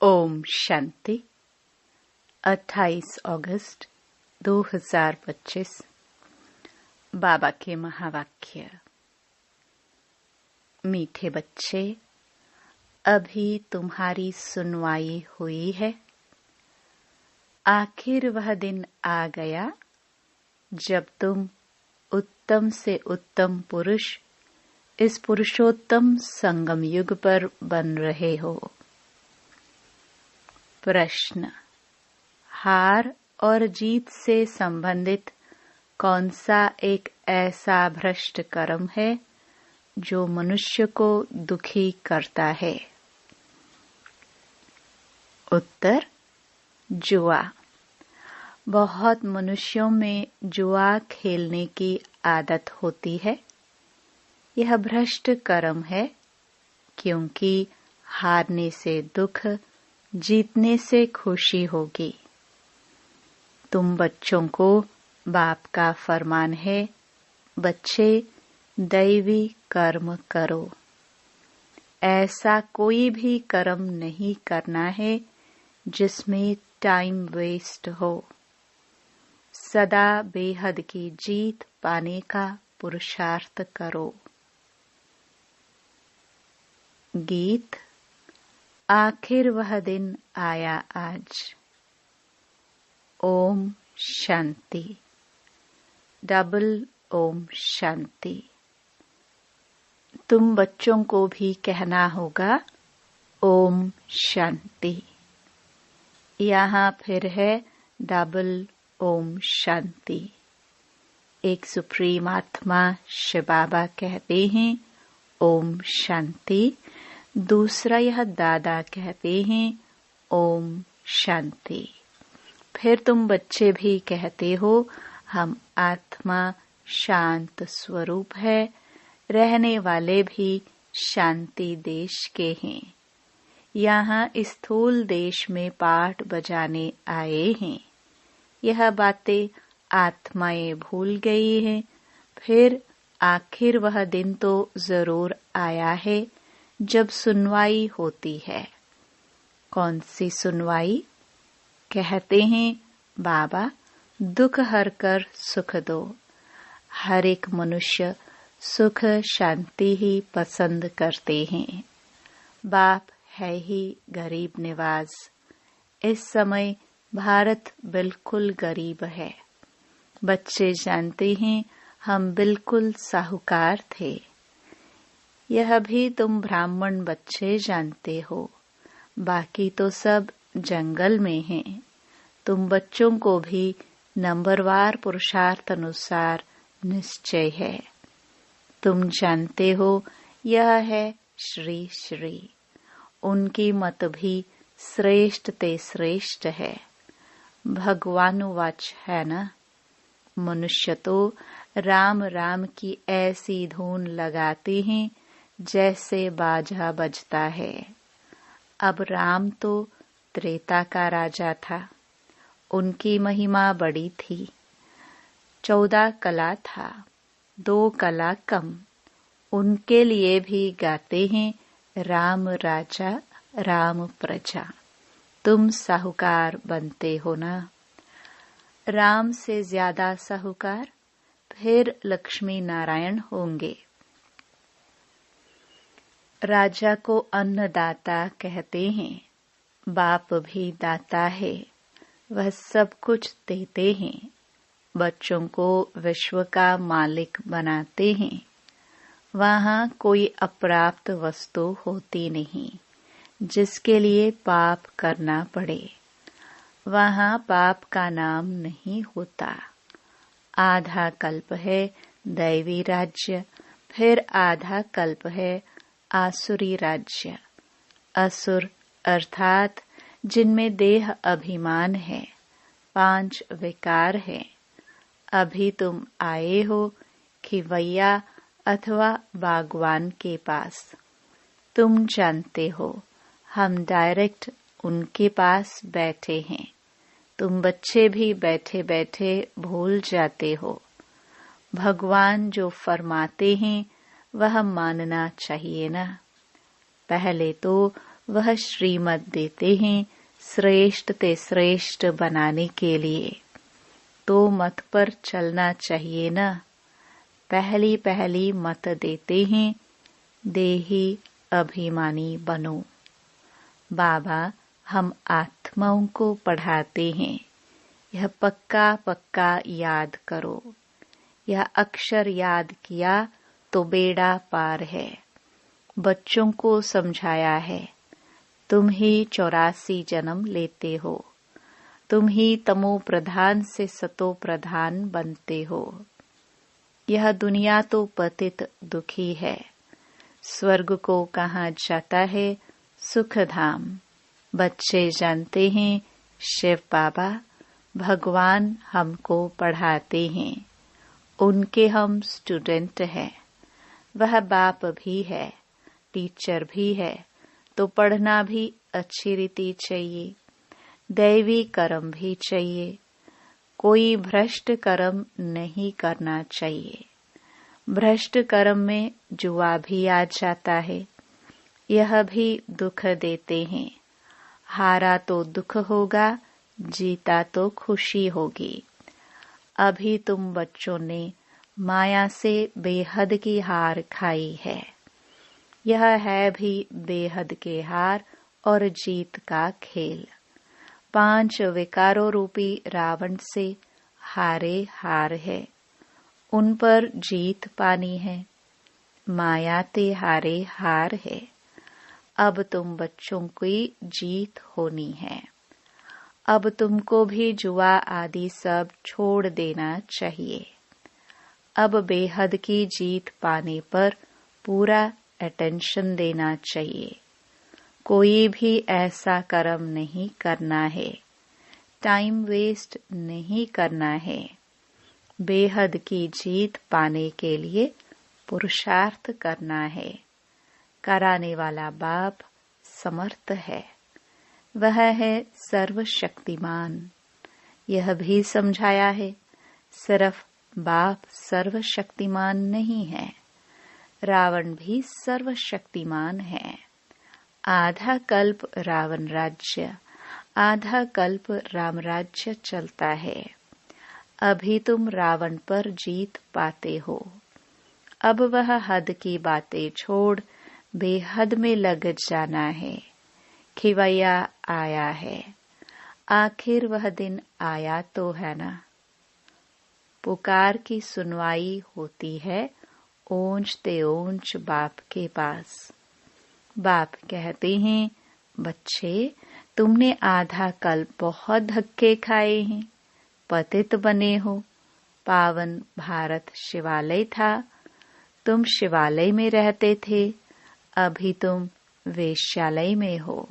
ओम शांति। 28 अगस्त 2025। बाबा के महावाक्य। मीठे बच्चे, अभी तुम्हारी सुनवाई हुई है। आखिर वह दिन आ गया जब तुम उत्तम से उत्तम पुरुष इस पुरुषोत्तम संगम युग पर बन रहे हो। प्रश्न: हार और जीत से संबंधित कौन सा एक ऐसा भ्रष्ट कर्म है जो मनुष्य को दुखी करता है? उत्तर: जुआ। बहुत मनुष्यों में जुआ खेलने की आदत होती है। यह भ्रष्ट कर्म है, क्योंकि हारने से दुख, जीतने से खुशी होगी। तुम बच्चों को बाप का फरमान है, बच्चे दैवी कर्म करो। ऐसा कोई भी कर्म नहीं करना है जिसमें टाइम वेस्ट हो। सदा बेहद की जीत पाने का पुरुषार्थ करो। गीत। आखिर वह दिन आया आज। ओम शांति। डबल ओम शांति। तुम बच्चों को भी कहना होगा ओम शांति। यहाँ फिर है डबल ओम शांति। एक सुप्रीम आत्मा शिव बाबा कहते हैं ओम शांति। दूसरा यह दादा कहते हैं ओम शांति। फिर तुम बच्चे भी कहते हो हम आत्मा शांत स्वरूप है, रहने वाले भी शांति देश के हैं। यहाँ स्थूल देश में पाठ बजाने आए हैं। यह बातें आत्माएं भूल गई हैं। फिर आखिर वह दिन तो जरूर आया है जब सुनवाई होती है। कौन सी सुनवाई? कहते हैं बाबा दुख हर कर सुख दो। हर एक मनुष्य सुख शांति ही पसंद करते हैं। बाप है ही गरीब निवाज। इस समय भारत बिल्कुल गरीब है। बच्चे जानते हैं हम बिल्कुल साहूकार थे। यह भी तुम ब्राह्मण बच्चे जानते हो। बाकी तो सब जंगल में हैं। तुम बच्चों को भी नंबरवार पुरुषार्थ अनुसार निश्चय है। तुम जानते हो यह है श्री श्री। उनकी मत भी श्रेष्ठ ते श्रेष्ठ है। भगवानुवाच है ना। मनुष्य तो राम राम की ऐसी धुन लगाते हैं जैसे बाजा बजता है। अब राम तो त्रेता का राजा था। उनकी महिमा बड़ी थी। 14 कला था, 2 कला कम। उनके लिए भी गाते हैं राम राजा राम प्रजा। तुम साहूकार बनते हो ना। राम से ज्यादा साहूकार फिर लक्ष्मी नारायण होंगे। राजा को अन्नदाता कहते हैं। बाप भी दाता है। वह सब कुछ देते हैं। बच्चों को विश्व का मालिक बनाते हैं। वहाँ कोई अप्राप्त वस्तु होती नहीं जिसके लिए पाप करना पड़े। वहाँ पाप का नाम नहीं होता। आधा कल्प है दैवी राज्य, फिर आधा कल्प है आसुरी राज्य। असुर अर्थात जिनमें देह अभिमान है, 5 विकार है। अभी तुम आए हो खिवैया अथवा बागवान के पास। तुम जानते हो हम डायरेक्ट उनके पास बैठे हैं। तुम बच्चे भी बैठे बैठे भूल जाते हो। भगवान जो फरमाते हैं वह मानना चाहिए ना। पहले तो वह श्रीमत देते हैं श्रेष्ठ ते श्रेष्ठ बनाने के लिए। तो मत पर चलना चाहिए न। पहली पहली मत देते हैं देही अभिमानी बनो। बाबा हम आत्माओं को पढ़ाते हैं, यह पक्का पक्का याद करो। यह अक्षर याद किया तो बेड़ा पार है। बच्चों को समझाया है, तुम ही 84 जन्म लेते हो, तुम ही तमो प्रधान से सतो प्रधान बनते हो। यह दुनिया तो पतित दुखी है। स्वर्ग को कहा जाता है सुख धाम। बच्चे जानते हैं शिव बाबा भगवान हमको पढ़ाते हैं, उनके हम स्टूडेंट हैं। वह बाप भी है, टीचर भी है, तो पढ़ना भी अच्छी रीति चाहिए। दैवी कर्म भी चाहिए, कोई भ्रष्ट कर्म नहीं करना चाहिए। भ्रष्ट कर्म में जुआ भी आ जाता है, यह भी दुख देते हैं। हारा तो दुख होगा, जीता तो खुशी होगी। अभी तुम बच्चों ने माया से बेहद की हार खाई है। यह है भी बेहद के हार और जीत का खेल। 5 विकारों रूपी रावण से हारे हार है, उन पर जीत पानी है। माया ते हारे हार है। अब तुम बच्चों की जीत होनी है। अब तुमको भी जुआ आदि सब छोड़ देना चाहिए। अब बेहद की जीत पाने पर पूरा अटेंशन देना चाहिए। कोई भी ऐसा कर्म नहीं करना है, टाइम वेस्ट नहीं करना है। बेहद की जीत पाने के लिए पुरुषार्थ करना है। कराने वाला बाप समर्थ है, वह है सर्वशक्तिमान। यह भी समझाया है, सिर्फ बाप सर्वशक्तिमान नहीं है, रावण भी सर्वशक्तिमान है। आधा कल्प रावण राज्य, आधा कल्प राम राज्य चलता है। अभी तुम रावण पर जीत पाते हो। अब वह हद की बातें छोड़ बेहद में लग जाना है। खिवैया आया है, आखिर वह दिन आया तो है ना। पुकार की सुनवाई होती है ओंच ते ओंच बाप के पास। बाप कहते हैं, बच्चे तुमने आधा कल बहुत धक्के खाए हैं, पतित बने हो। पावन भारत शिवालय था, तुम शिवालय में रहते थे, अभी तुम वेश्यालय में हो।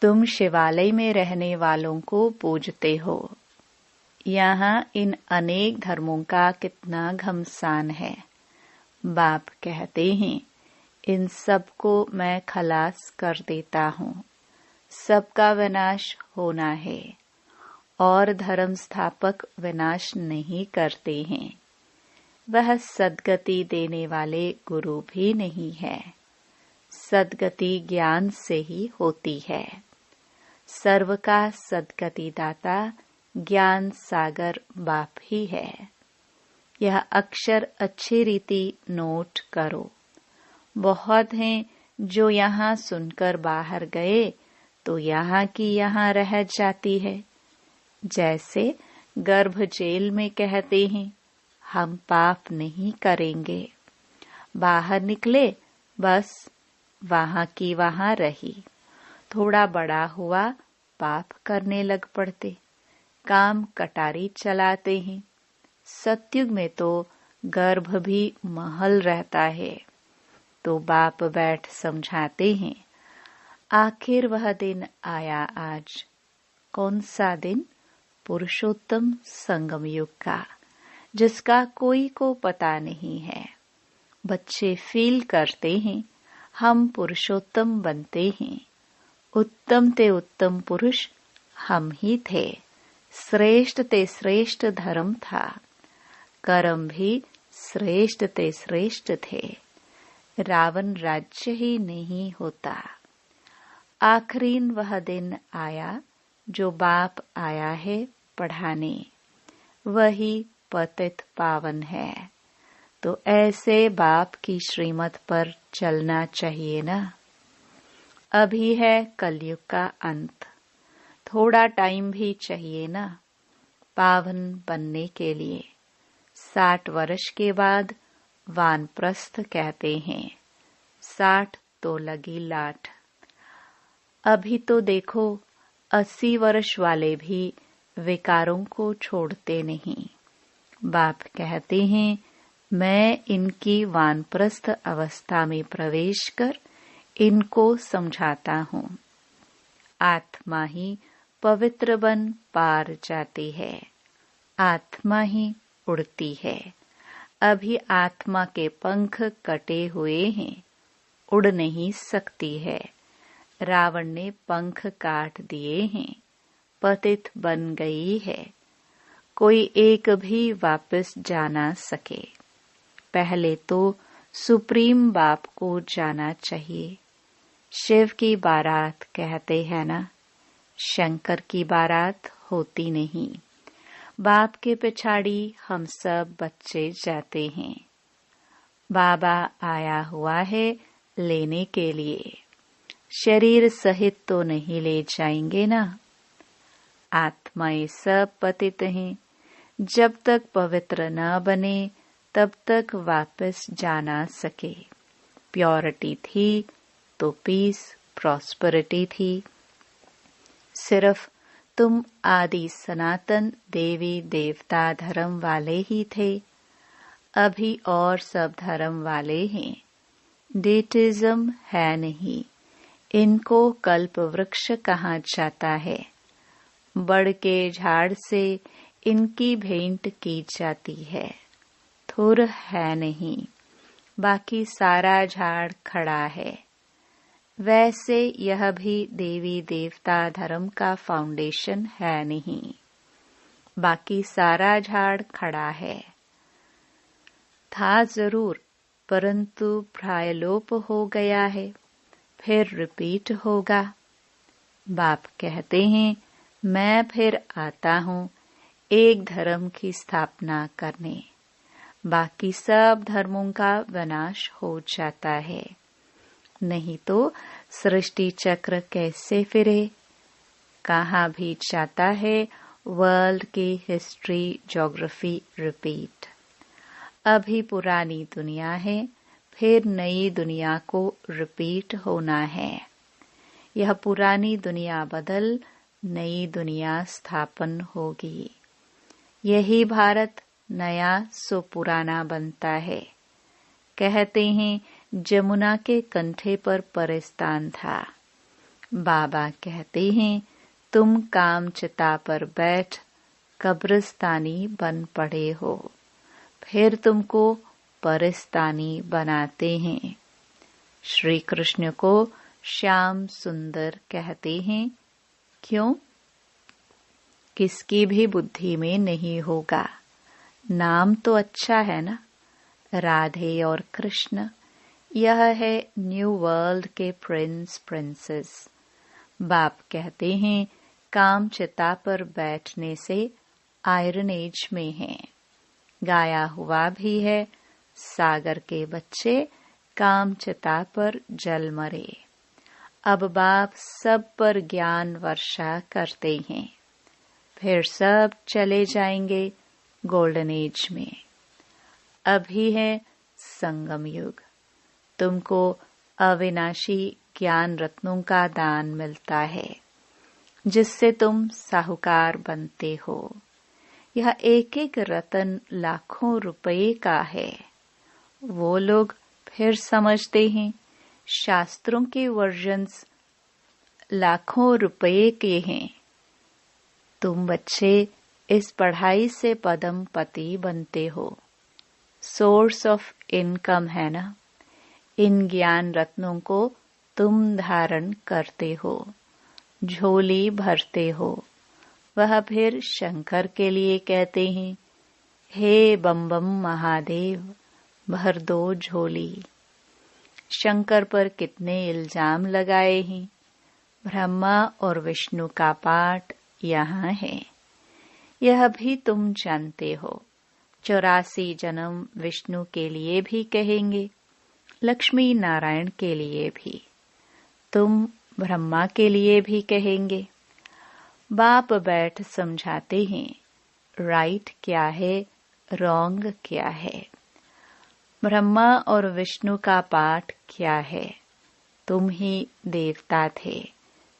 तुम शिवालय में रहने वालों को पूजते हो। यहाँ इन अनेक धर्मों का कितना घमसान है। बाप कहते हैं, इन सब को मैं खलास कर देता हूँ। सबका विनाश होना है, और धर्म स्थापक विनाश नहीं करते हैं। वह सद्गति देने वाले गुरु भी नहीं है। सद्गति ज्ञान से ही होती है। सर्व का सद्गति दाता ज्ञान सागर बाप ही है। यह अक्षर अच्छी रीति नोट करो। बहुत हैं जो यहाँ सुनकर बाहर गए तो यहाँ की यहाँ रह जाती है। जैसे गर्भ जेल में कहते हैं, हम पाप नहीं करेंगे। बाहर निकले, बस वहाँ की वहाँ रही। थोड़ा बड़ा हुआ, पाप करने लग पड़ते, काम कटारी चलाते हैं। सतयुग में तो गर्भ भी महल रहता है। तो बाप बैठ समझाते हैं, आखिर वह दिन आया आज। कौन सा दिन? पुरुषोत्तम संगम युग का, जिसका कोई को पता नहीं है। बच्चे फील करते हैं, हम पुरुषोत्तम बनते हैं। उत्तम ते उत्तम पुरुष हम ही थे। श्रेष्ठ ते श्रेष्ठ धर्म था। कर्म भी श्रेष्ठ ते श्रेष्ठ थे। रावण राज्य ही नहीं होता। आखिरीन वह दिन आया जो बाप आया है पढ़ाने, वही पतित पावन है। तो ऐसे बाप की श्रीमत पर चलना चाहिए ना। अभी है कलयुग का अंत, थोड़ा टाइम भी चाहिए ना पावन बनने के लिए। 60 वर्ष के बाद वानप्रस्थ कहते हैं, 60 तो लगी लाठ। अभी तो देखो 80 वर्ष वाले भी विकारों को छोड़ते नहीं। बाप कहते हैं, मैं इनकी वानप्रस्थ अवस्था में प्रवेश कर इनको समझाता हूँ। आत्मा ही पवित्र बन पार जाती है, आत्मा ही उड़ती है। अभी आत्मा के पंख कटे हुए हैं, उड़ नहीं सकती है। रावण ने पंख काट दिए हैं, पतित बन गई है। कोई एक भी वापस जा ना सके। पहले तो सुप्रीम बाप को जाना चाहिए। शिव की बारात कहते हैं ना, शंकर की बारात होती नहीं। बाप के पिछाड़ी हम सब बच्चे जाते हैं। बाबा आया हुआ है लेने के लिए, शरीर सहित तो नहीं ले जाएंगे ना। आत्माएं सब पतित हैं, जब तक पवित्र न बने तब तक वापस जा ना सके। प्योरिटी थी तो पीस प्रॉस्पेरिटी थी। सिर्फ तुम आदि सनातन देवी देवता धर्म वाले ही थे, अभी और सब धर्म वाले हैं। डेटिज्म है नहीं, इनको कल्प वृक्ष कहा जाता है। बड़ के झाड़ से इनकी भेंट की जाती है। थुर है नहीं, बाकी सारा झाड़ खड़ा है। वैसे यह भी देवी देवता धर्म का फाउंडेशन है नहीं, बाकी सारा झाड़ खड़ा है। था जरूर, परंतु प्रायलोप हो गया है, फिर रिपीट होगा। बाप कहते हैं, मैं फिर आता हूँ एक धर्म की स्थापना करने। बाकी सब धर्मों का विनाश हो जाता है, नहीं तो सृष्टि चक्र कैसे फिरे। कहाँ भी जाता है वर्ल्ड की हिस्ट्री ज्योग्राफी रिपीट। अभी पुरानी दुनिया है, फिर नई दुनिया को रिपीट होना है। यह पुरानी दुनिया बदल नई दुनिया स्थापन होगी। यही भारत नया सो पुराना बनता है। कहते हैं जमुना के कंठे पर परिस्तान था। बाबा कहते हैं तुम काम चिता पर बैठ कब्रिस्तानी बन पड़े हो, फिर तुमको परिस्तानी बनाते हैं। श्री कृष्ण को श्याम सुंदर कहते हैं। क्यों? किसकी भी बुद्धि में नहीं होगा। नाम तो अच्छा है ना, राधे और कृष्ण। यह है न्यू वर्ल्ड के प्रिंस प्रिंसेस। बाप कहते हैं काम चिता पर बैठने से आयरन एज में है। गाया हुआ भी है, सागर के बच्चे काम चिता पर जल मरे। अब बाप सब पर ज्ञान वर्षा करते हैं, फिर सब चले जाएंगे गोल्डन एज में। अभी है संगम युग। तुमको अविनाशी ज्ञान रत्नों का दान मिलता है, जिससे तुम साहूकार बनते हो। यह एक एक रत्न लाखों रुपए का है। वो लोग फिर समझते हैं शास्त्रों के वर्जन्स लाखों रुपए के हैं। तुम बच्चे इस पढ़ाई से पदम पति बनते हो। सोर्स ऑफ इनकम है ना। इन ज्ञान रत्नों को तुम धारण करते हो, झोली भरते हो। वह फिर शंकर के लिए कहते हैं, हे बम बम महादेव भर दो झोली। शंकर पर कितने इल्जाम लगाए हैं। ब्रह्मा और विष्णु का पाठ यहाँ है। यह भी तुम जानते हो। 84 जन्म विष्णु के लिए भी कहेंगे, लक्ष्मी नारायण के लिए भी, तुम ब्रह्मा के लिए भी कहेंगे। बाप बैठ समझाते हैं, राइट क्या है, रॉन्ग क्या है। ब्रह्मा और विष्णु का पाठ क्या है। तुम ही देवता थे,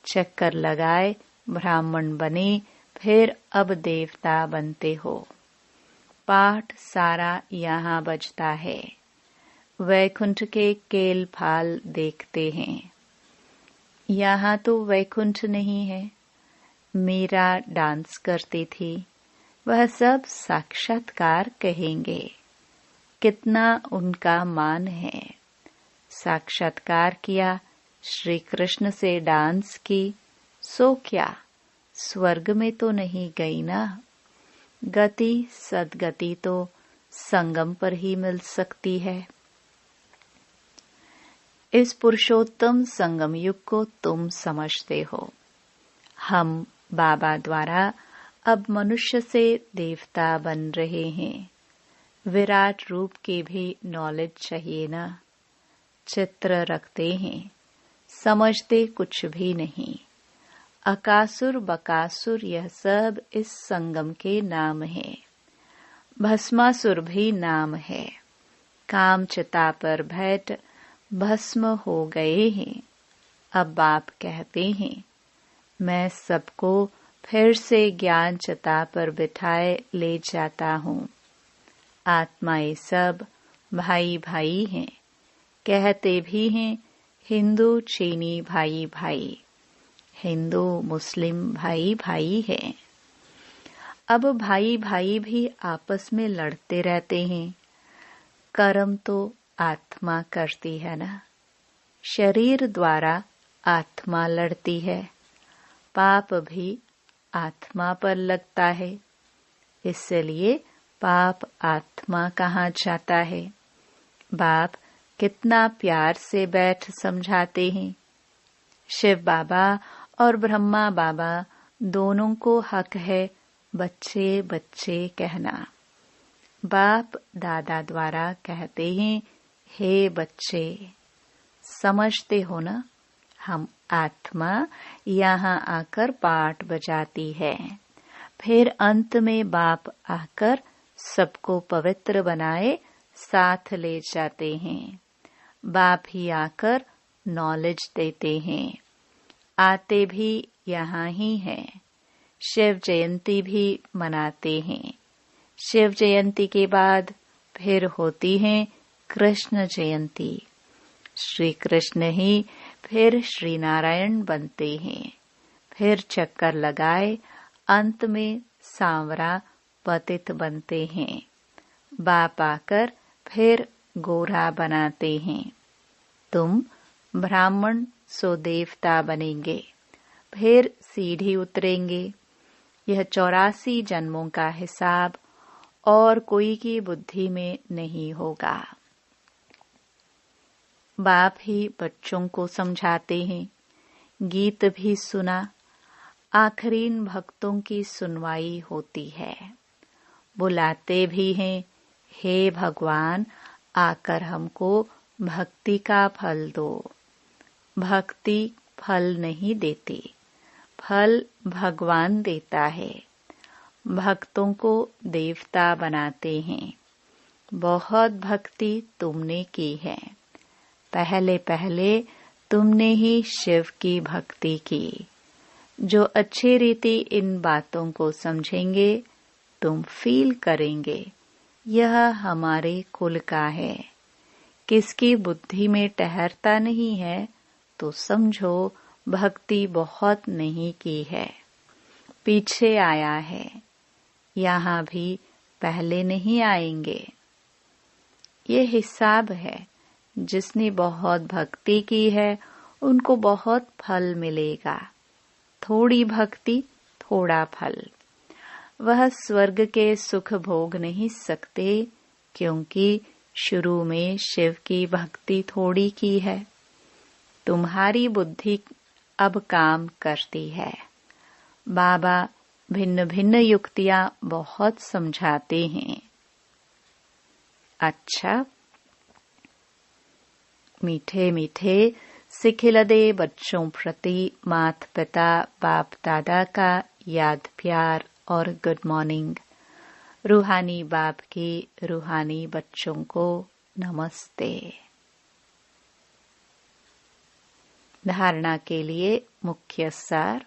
चक्कर लगाए, ब्राह्मण बने, फिर अब देवता बनते हो। पाठ सारा यहाँ बजता है। वैकुंठ के केल फाल देखते हैं। यहाँ तो वैकुंठ नहीं है। मीरा डांस करती थी, वह सब साक्षात्कार कहेंगे। कितना उनका मान है। साक्षात्कार किया, श्री कृष्ण से डांस की, सो क्या स्वर्ग में तो नहीं गई ना। गति सदगति तो संगम पर ही मिल सकती है। इस पुरुषोत्तम संगम युग को तुम समझते हो। हम बाबा द्वारा अब मनुष्य से देवता बन रहे हैं। विराट रूप की भी नॉलेज चाहिए ना। चित्र रखते हैं, समझते कुछ भी नहीं। अकासुर बकासुर यह सब इस संगम के नाम है। भस्मासुर भी नाम है। काम चिता पर बैठ भस्म हो गए हैं। अब बाप कहते हैं, मैं सबको फिर से ज्ञान चिता पर बिठाए ले जाता हूँ। आत्माएं सब भाई भाई हैं। कहते भी हैं हिंदू चीनी भाई भाई, हिंदू मुस्लिम भाई भाई हैं। अब भाई भाई भी आपस में लड़ते रहते हैं। कर्म तो आत्मा करती है ना। शरीर द्वारा आत्मा लड़ती है। पाप भी आत्मा पर लगता है। इसलिए पाप आत्मा कहाँ जाता है। बाप कितना प्यार से बैठ समझाते हैं। शिव बाबा और ब्रह्मा बाबा दोनों को हक है बच्चे बच्चे कहना। बाप दादा द्वारा कहते हैं, हे बच्चे, समझते हो ना। हम आत्मा यहाँ आकर पाठ बजाती है। फिर अंत में बाप आकर सबको पवित्र बनाए साथ ले जाते हैं। बाप ही आकर नॉलेज देते हैं। आते भी यहाँ ही हैं। शिव जयंती भी मनाते हैं। शिव जयंती के बाद फिर होती है कृष्ण जयंती। श्री कृष्ण ही फिर श्री नारायण बनते हैं। फिर चक्कर लगाए अंत में सांवरा पतित बनते हैं। बाप आकर फिर गोरा बनाते हैं। तुम ब्राह्मण सो देवता बनेंगे, फिर सीढ़ी उतरेंगे। यह 84 जन्मों का हिसाब और कोई की बुद्धि में नहीं होगा। बाप ही बच्चों को समझाते हैं। गीत भी सुना। आखरीन भक्तों की सुनवाई होती है। बुलाते भी हैं, हे भगवान, आकर हमको भक्ति का फल दो। भक्ति फल नहीं देती, फल भगवान देता है। भक्तों को देवता बनाते हैं। बहुत भक्ति तुमने की है। पहले पहले तुमने ही शिव की भक्ति की। जो अच्छी रीति इन बातों को समझेंगे, तुम फील करेंगे यह हमारे कुल का है। किसकी बुद्धि में ठहरता नहीं है तो समझो भक्ति बहुत नहीं की है, पीछे आया है। यहाँ भी पहले नहीं आएंगे। ये हिसाब है। जिसने बहुत भक्ति की है उनको बहुत फल मिलेगा। थोड़ी भक्ति थोड़ा फल। वह स्वर्ग के सुख भोग नहीं सकते, क्योंकि शुरू में शिव की भक्ति थोड़ी की है। तुम्हारी बुद्धि अब काम करती है। बाबा भिन्न भिन्न युक्तियां बहुत समझाते हैं। अच्छा, मीठे मीठे सिखिलदे बच्चों प्रति माता पिता बाप दादा का याद प्यार और गुड मॉर्निंग। रूहानी बाप के रूहानी बच्चों को नमस्ते। धारणा के लिए मुख्य सार।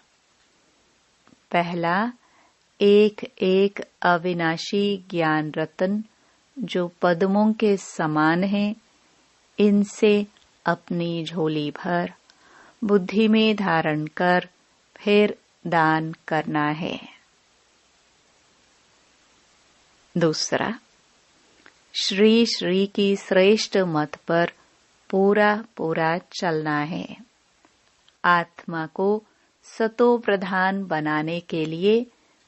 पहला, एक एक अविनाशी ज्ञान रत्न जो पद्मों के समान है, इनसे अपनी झोली भर बुद्धि में धारण कर फिर दान करना है। दूसरा, श्री श्री की श्रेष्ठ मत पर पूरा पूरा चलना है। आत्मा को सतो प्रधान बनाने के लिए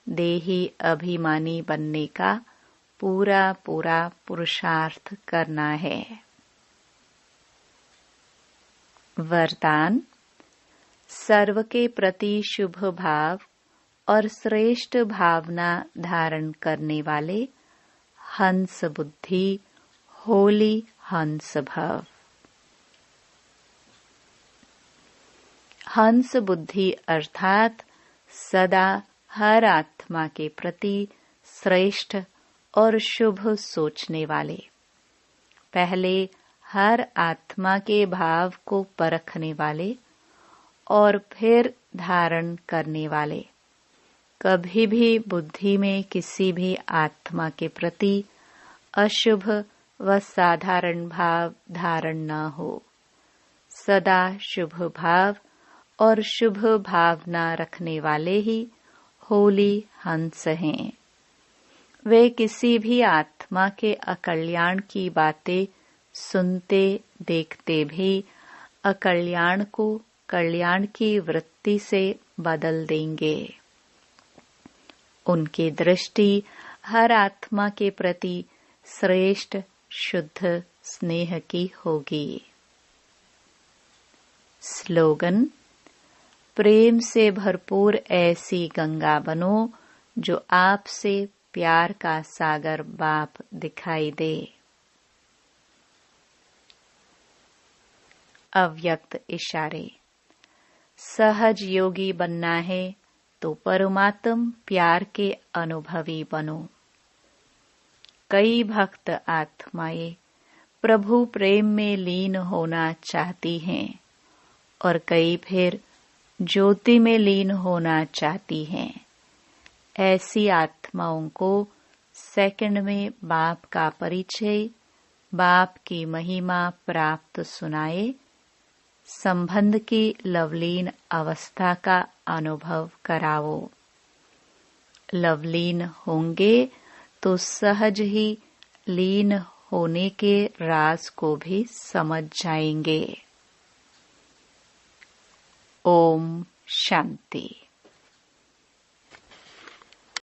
देही अभिमानी बनने का पूरा पूरा पुरुषार्थ करना है। वरदान, सर्व के प्रति शुभ भाव और श्रेष्ठ भावना धारण करने वाले हंस बुद्धि, होली हंस भव। हंस बुद्धि अर्थात सदा हर आत्मा के प्रति श्रेष्ठ और शुभ सोचने वाले। पहले हर आत्मा के भाव को परखने वाले और फिर धारण करने वाले। कभी भी बुद्धि में किसी भी आत्मा के प्रति अशुभ व साधारण भाव धारण न हो। सदा शुभ भाव और शुभ भावना रखने वाले ही होली हंस हैं। वे किसी भी आत्मा के अकल्याण की बातें सुनते देखते भी अकल्याण को कल्याण की वृत्ति से बदल देंगे। उनकी दृष्टि हर आत्मा के प्रति श्रेष्ठ शुद्ध स्नेह की होगी। स्लोगन, प्रेम से भरपूर ऐसी गंगा बनो जो आपसे प्यार का सागर बाप दिखाई दे। अव्यक्त इशारे। सहज योगी बनना है तो परमात्म प्यार के अनुभवी बनो। कई भक्त आत्माएं प्रभु प्रेम में लीन होना चाहती हैं और कई फिर ज्योति में लीन होना चाहती हैं। ऐसी आत्माओं को सेकंड में बाप का परिचय, बाप की महिमा प्राप्त सुनाए, संबंध की लवलीन अवस्था का अनुभव कराओ। लवलीन होंगे तो सहज ही लीन होने के राज को भी समझ जाएंगे। ओम शांति।